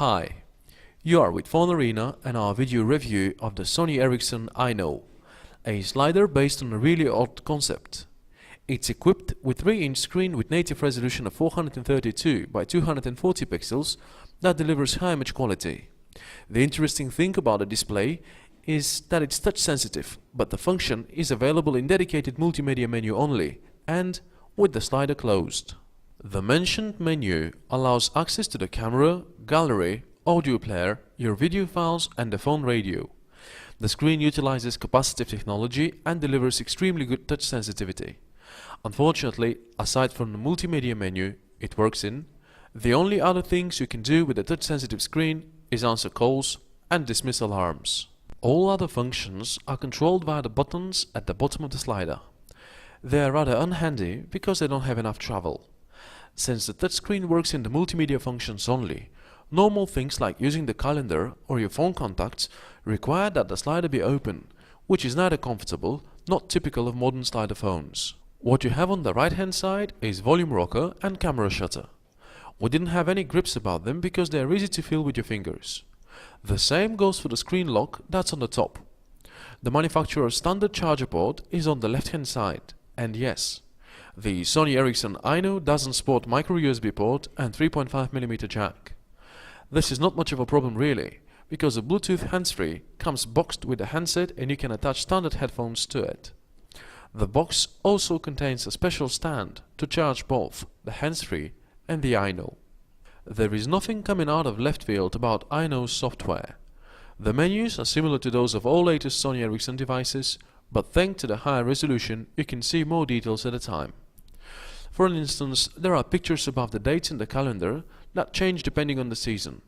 Hi, you are with Phone Arena and our video review of the Sony Ericsson Aino, a slider based on a really odd concept. It's equipped with 3-inch screen with native resolution of 432 by 240 pixels that delivers high image quality. The interesting thing about the display is that it's touch sensitive, but the function is available in dedicated multimedia menu only and with the slider closed. The mentioned menu allows access to the camera, gallery, audio player, your video files and the phone radio. The screen utilizes capacitive technology and delivers extremely good touch sensitivity. Unfortunately, aside from the multimedia menu it works in, the only other things you can do with a touch-sensitive screen is answer calls and dismiss alarms. All other functions are controlled via the buttons at the bottom of the slider. They are rather unhandy because they don't have enough travel. Since the touchscreen works in the multimedia functions only, normal things like using the calendar or your phone contacts require that the slider be open, which is neither comfortable nor typical of modern slider phones. What you have on the right hand side is volume rocker and camera shutter. We didn't have any grips about them because they are easy to feel with your fingers. The same goes for the screen lock that's on the top. The manufacturer's standard charger port is on the left hand side, and yes, the Sony Ericsson Aino doesn't sport micro USB port and 3.5mm jack. This is not much of a problem really, because the Bluetooth hands-free comes boxed with the handset and you can attach standard headphones to it. The box also contains a special stand to charge both the hands-free and the Aino. There is nothing coming out of left field about Aino's software. The menus are similar to those of all latest Sony Ericsson devices, but thanks to the higher resolution you can see more details at a time. For instance, there are pictures above the dates in the calendar that change depending on the season.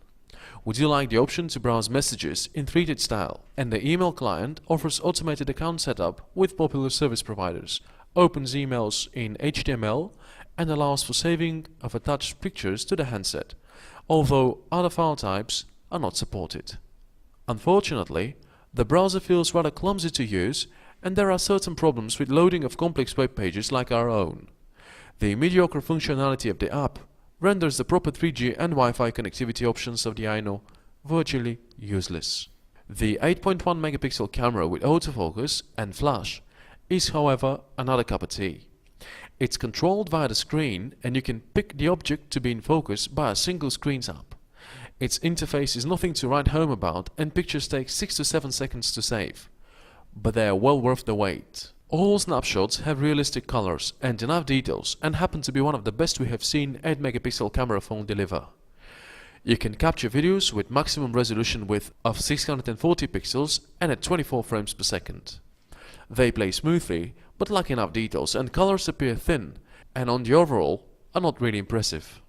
We do like the option to browse messages in threaded style, and the email client offers automated account setup with popular service providers, opens emails in HTML and allows for saving of attached pictures to the handset, although other file types are not supported. Unfortunately, the browser feels rather clumsy to use and there are certain problems with loading of complex web pages like our own. The mediocre functionality of the app renders the proper 3G and Wi-Fi connectivity options of the Aino virtually useless. The 8.1 megapixel camera with autofocus and flash is however another cup of tea. It's controlled via the screen and you can pick the object to be in focus by a single screen tap. Its interface is nothing to write home about and pictures take 6 to 7 seconds to save. But they are well worth the wait. All snapshots have realistic colors and enough details and happen to be one of the best we have seen 8 megapixel camera phone deliver. You can capture videos with maximum resolution width of 640 pixels and at 24 frames per second. They play smoothly, but lack enough details and colors appear thin and on the overall are not really impressive.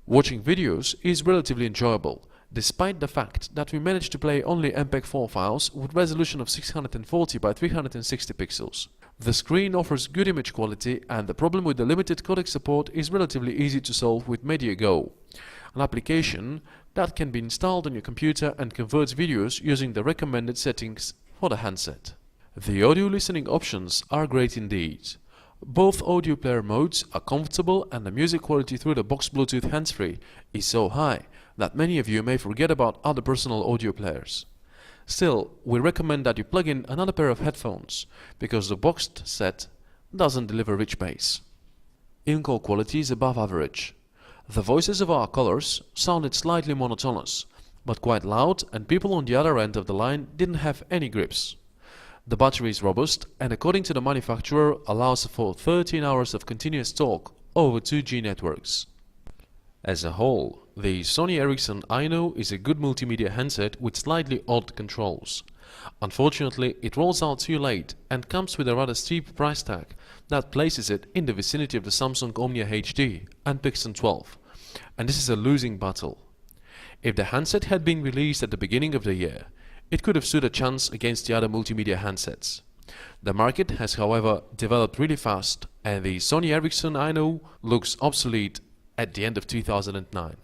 Watching videos is relatively enjoyable, despite the fact that we managed to play only MPEG-4 files with resolution of 640 by 360 pixels. The screen offers good image quality and the problem with the limited codec support is relatively easy to solve with MediaGo, an application that can be installed on your computer and converts videos using the recommended settings for the handset. The audio listening options are great indeed. Both audio player modes are comfortable and the music quality through the box Bluetooth hands-free is so high that many of you may forget about other personal audio players. Still, we recommend that you plug in another pair of headphones because the boxed set doesn't deliver rich bass. In-call quality is above average. The voices of our callers sounded slightly monotonous, but quite loud and people on the other end of the line didn't have any grips. The battery is robust and according to the manufacturer allows for 13 hours of continuous talk over 2G networks. As a whole, the Sony Ericsson Aino is a good multimedia handset with slightly odd controls. Unfortunately, it rolls out too late and comes with a rather steep price tag that places it in the vicinity of the Samsung Omnia HD and Pixel 12, and this is a losing battle. If the handset had been released at the beginning of the year, it could have stood a chance against the other multimedia handsets. The market has however developed really fast and the Sony Ericsson Aino looks obsolete at the end of 2009.